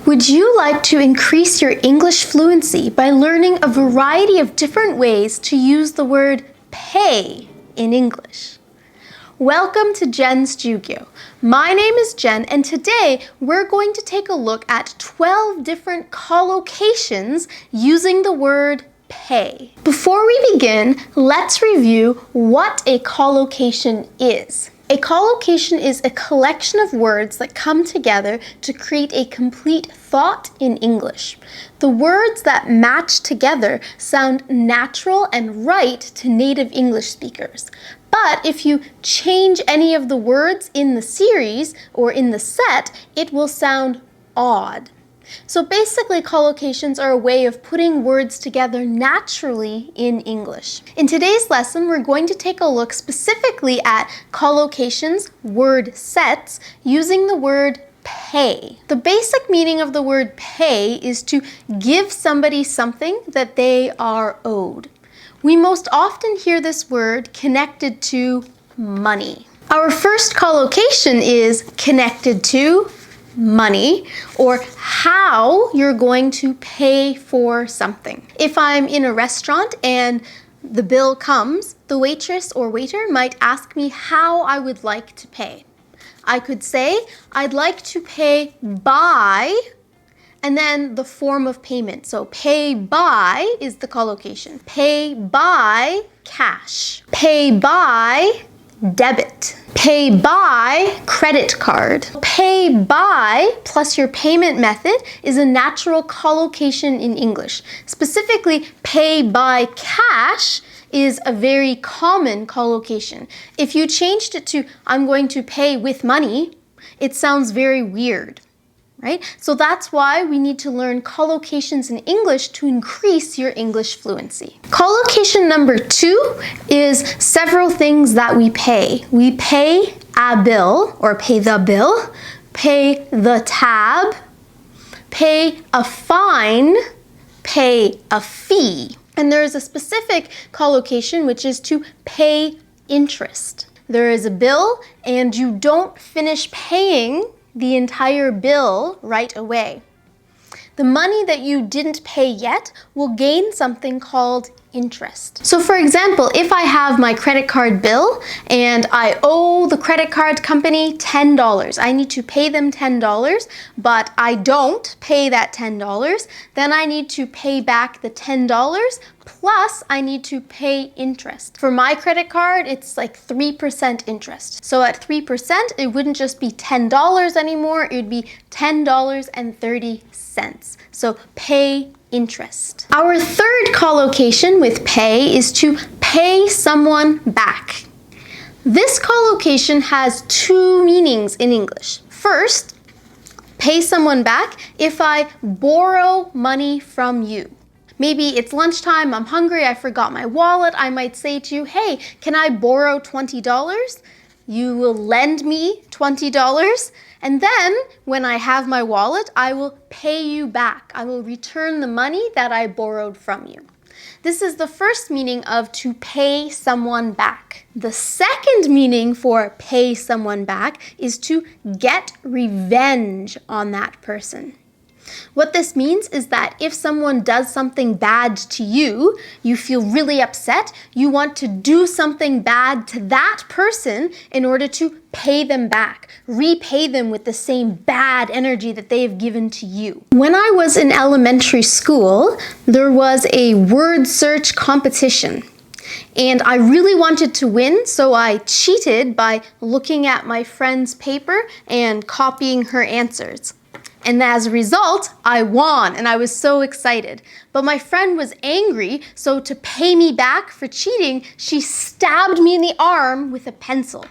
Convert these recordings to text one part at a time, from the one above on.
Would you like to increase your English fluency by learning a variety of different ways to use the word pay in English? Welcome to Jen's Jyugyou. My name is Jen, and today we're going to take a look at 12 different collocations using the word pay. Before we begin, let's review what a collocation is. A collocation is a collection of words that come together to create a complete thought in English. The words that match together sound natural and right to native English speakers. But if you change any of the words in the series or in the set, it will sound odd. So basically, collocations are a way of putting words together naturally in English. In today's lesson, we're going to take a look specifically at collocations, word sets, using the word pay. The basic meaning of the word pay is to give somebody something that they are owed. We most often hear this word connected to money. Our first collocation is connected to money, or how you're going to pay for something. If I'm in a restaurant and the bill comes, the waitress or waiter might ask me how I would like to pay. I could say, I'd like to pay by, and then the form of payment. So pay by is the collocation. Pay by cash. Pay by debit. Pay by credit card. Pay by plus your payment method is a natural collocation in English. Specifically, pay by cash is a very common collocation. If you changed it to I'm going to pay with money, it sounds very weird. Right? So that's why we need to learn collocations in English to increase your English fluency. Collocation number 2 is several things that we pay. We pay a bill, or pay the bill, pay the tab, pay a fine, pay a fee. And there is a specific collocation which is to pay interest. There is a bill and you don't finish paying the entire bill right away. The money that you didn't pay yet will gain something called interest. So for example, if I have my credit card bill and I owe the credit card company $10, I need to pay them $10, but I don't pay that $10, then I need to pay back the $10 plus I need to pay interest. For my credit card, it's like 3% interest. So at 3%, it wouldn't just be $10 anymore, it would be $10.30. So pay interest. Our third collocation with pay is to pay someone back. This collocation has two meanings in English. First, pay someone back if I borrow money from you. Maybe it's lunchtime, I'm hungry, I forgot my wallet. I might say to you, hey, can I borrow $20? You will lend me $20. And then when I have my wallet, I will pay you back. I will return the money that I borrowed from you. This is the first meaning of to pay someone back. The second meaning for pay someone back is to get revenge on that person. What this means is that if someone does something bad to you, you feel really upset, you want to do something bad to that person in order to pay them back, repay them with the same bad energy that they have given to you. When I was in elementary school, there was a word search competition. And I really wanted to win, so I cheated by looking at my friend's paper and copying her answers. And as a result, I won and I was so excited. But my friend was angry, so to pay me back for cheating, she stabbed me in the arm with a pencil.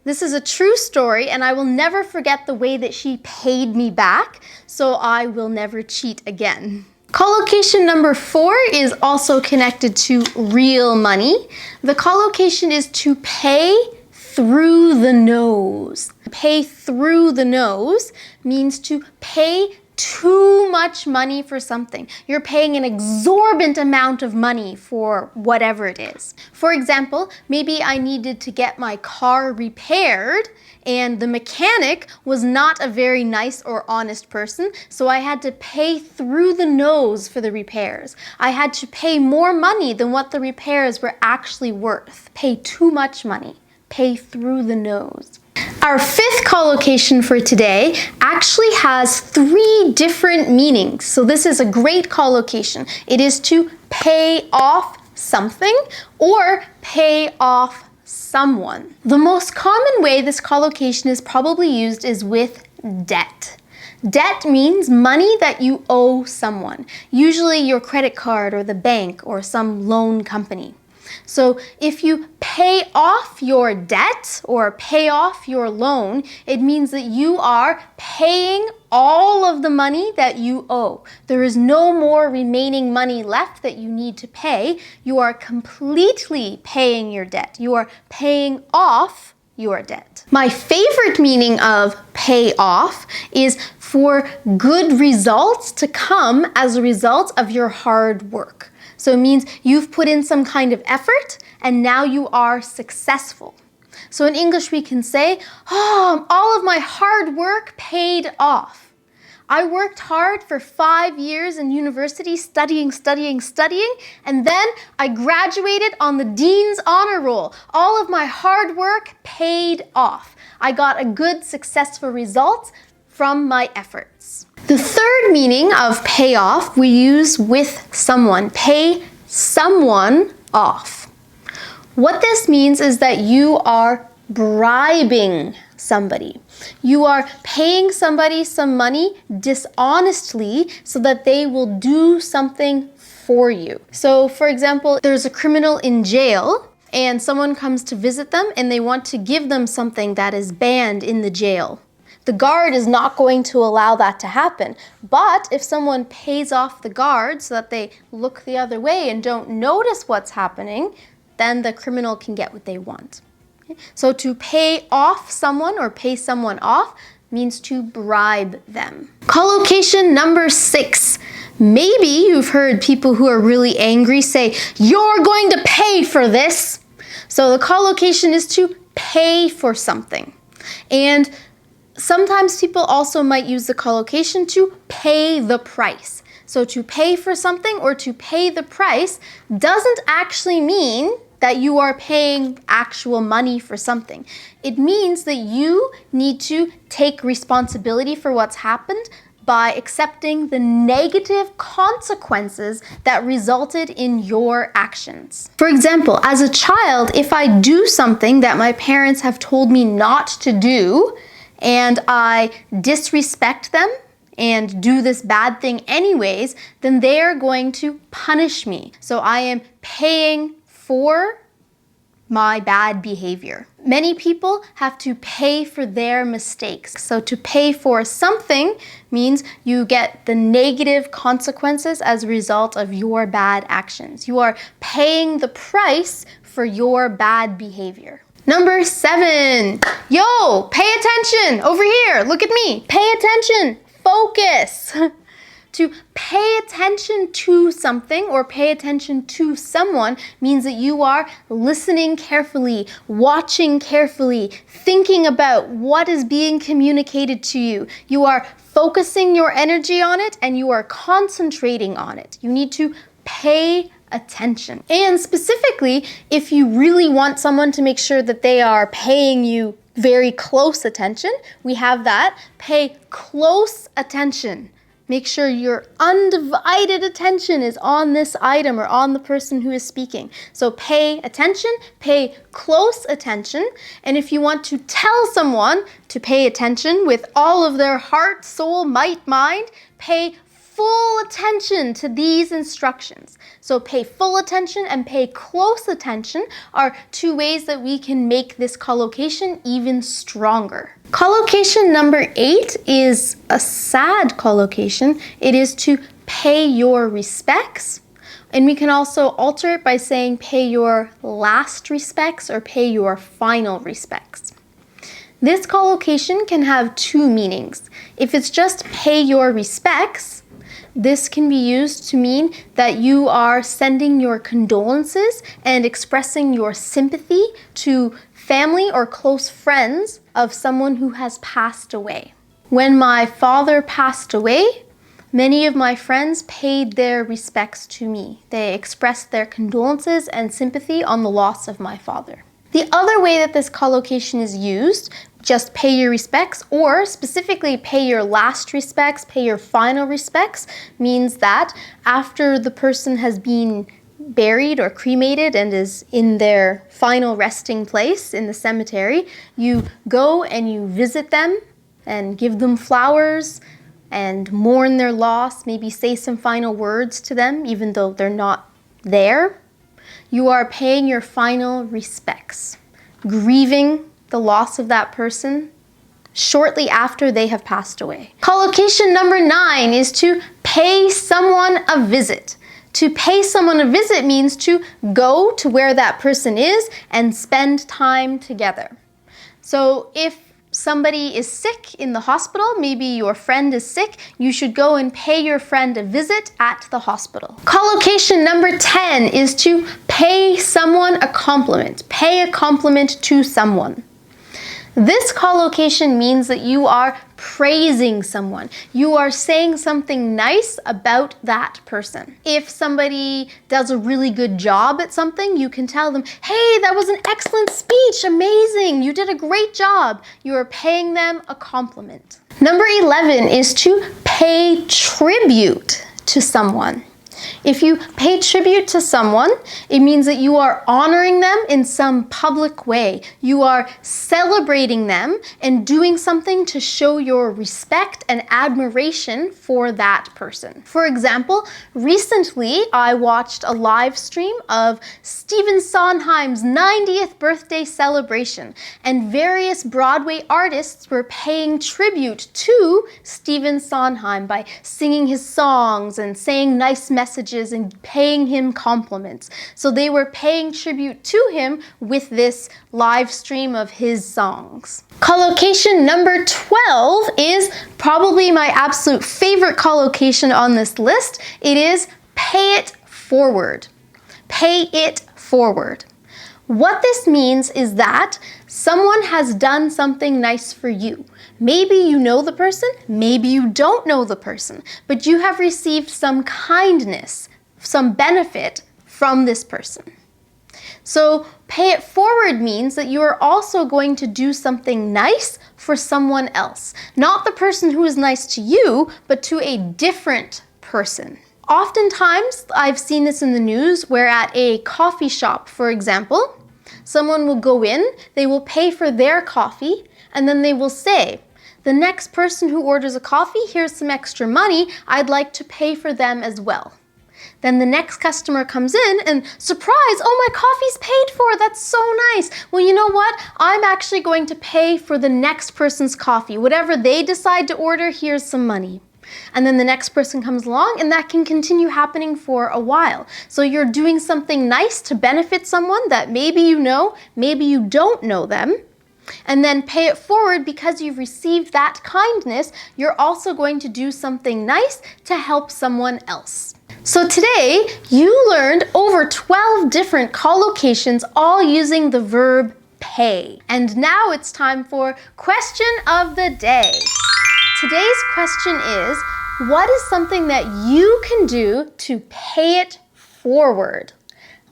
This is a true story and I will never forget the way that she paid me back, so I will never cheat again. Collocation number 4 is also connected to real money. The collocation is to pay through the nose. Pay through the nose means to pay too much money for something. You're paying an exorbitant amount of money for whatever it is. For example, maybe I needed to get my car repaired and the mechanic was not a very nice or honest person, so I had to pay through the nose for the repairs. I had to pay more money than what the repairs were actually worth. Pay too much money. Pay through the nose. Our fifth collocation for today actually has 3 different meanings. So this is a great collocation. It is to pay off something or pay off someone. The most common way this collocation is probably used is with debt. Debt means money that you owe someone, usually your credit card or the bank or some loan company. So if you pay off your debt or pay off your loan, it means that you are paying all of the money that you owe. There is no more remaining money left that you need to pay. You are completely paying your debt. You are paying off your debt. My favorite meaning of pay off is for good results to come as a result of your hard work. So it means you've put in some kind of effort and now you are successful. So in English we can say, oh, all of my hard work paid off. I worked hard for 5 years in university studying, and then I graduated on the Dean's Honor Roll. All of my hard work paid off. I got a good, successful result from my efforts. The third meaning of pay off we use with someone. Pay someone off. What this means is that you are bribing somebody. You are paying somebody some money dishonestly so that they will do something for you. So for example, there's a criminal in jail and someone comes to visit them and they want to give them something that is banned in the jail. The guard is not going to allow that to happen. But if someone pays off the guard so that they look the other way and don't notice what's happening, then the criminal can get what they want. Okay? So to pay off someone or pay someone off means to bribe them. Collocation number 6. Maybe you've heard people who are really angry say, "You're going to pay for this." So the collocation is to pay for something. And sometimes people also might use the collocation to pay the price. So to pay for something or to pay the price doesn't actually mean that you are paying actual money for something. It means that you need to take responsibility for what's happened by accepting the negative consequences that resulted in your actions. For example, as a child, if I do something that my parents have told me not to do, and I disrespect them and do this bad thing anyways, then they are going to punish me. So I am paying for my bad behavior. Many people have to pay for their mistakes. So to pay for something means you get the negative consequences as a result of your bad actions. You are paying the price for your bad behavior. Number 7, yo, pay attention, over here, look at me, pay attention, focus. To pay attention to something or pay attention to someone means that you are listening carefully, watching carefully, thinking about what is being communicated to you. You are focusing your energy on it and you are concentrating on it. You need to pay attention. And specifically, if you really want someone to make sure that they are paying you very close attention, we have that. Pay close attention. Make sure your undivided attention is on this item or on the person who is speaking. So pay attention, pay close attention. And if you want to tell someone to pay attention with all of their heart, soul, might, mind, pay full attention to these instructions. So pay full attention and pay close attention are 2 ways that we can make this collocation even stronger. Collocation number 8 is a sad collocation. It is to pay your respects. And we can also alter it by saying pay your last respects or pay your final respects. This collocation can have two meanings. If it's just pay your respects, this can be used to mean that you are sending your condolences and expressing your sympathy to family or close friends of someone who has passed away. When my father passed away, many of my friends paid their respects to me. They expressed their condolences and sympathy on the loss of my father. The other way that this collocation is used, just pay your respects, or specifically pay your last respects, pay your final respects, means that after the person has been buried or cremated and is in their final resting place in the cemetery, you go and you visit them and give them flowers and mourn their loss, maybe say some final words to them even though they're not there. You are paying your final respects, grieving the loss of that person shortly after they have passed away. Collocation number 9 is to pay someone a visit. To pay someone a visit means to go to where that person is and spend time together. So if somebody is sick in the hospital, maybe your friend is sick, you should go and pay your friend a visit at the hospital. Collocation number 10 is to pay someone a compliment. Pay a compliment to someone. This collocation means that you are praising someone. You are saying something nice about that person. If somebody does a really good job at something, you can tell them, hey, that was an excellent speech, amazing, you did a great job. You are paying them a compliment. Number 11 is to pay tribute to someone. If you pay tribute to someone, it means that you are honoring them in some public way. You are celebrating them and doing something to show your respect and admiration for that person. For example, recently I watched a live stream of Stephen Sondheim's 90th birthday celebration, and various Broadway artists were paying tribute to Stephen Sondheim by singing his songs and saying nice messages and paying him compliments. So they were paying tribute to him with this live stream of his songs. Collocation number 12 is probably my absolute favorite collocation on this list. It is pay it forward. Pay it forward. What this means is that someone has done something nice for you. Maybe you know the person, maybe you don't know the person, but you have received some kindness, some benefit from this person. So pay it forward means that you are also going to do something nice for someone else. Not the person who is nice to you, but to a different person. Oftentimes, I've seen this in the news where at a coffee shop, for example, someone will go in, they will pay for their coffee, and then they will say, the next person who orders a coffee, here's some extra money, I'd like to pay for them as well. Then the next customer comes in and surprise, oh, my coffee's paid for, that's so nice. Well, you know what? I'm actually going to pay for the next person's coffee. Whatever they decide to order, here's some money. And then the next person comes along, and that can continue happening for a while. So you're doing something nice to benefit someone that maybe you know, maybe you don't know them. And then pay it forward because you've received that kindness, you're also going to do something nice to help someone else. So today, you learned over 12 different collocations, all using the verb pay. And now it's time for question of the day. Today's question is, what is something that you can do to pay it forward?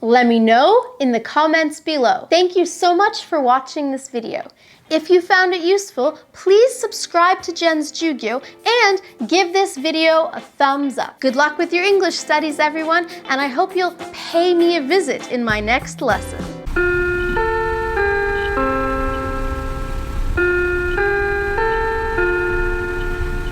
Let me know in the comments below. Thank you so much for watching this video. If you found it useful, please subscribe to Jen's Jyugyou and give this video a thumbs up. Good luck with your English studies, everyone, and I hope you'll pay me a visit in my next lesson.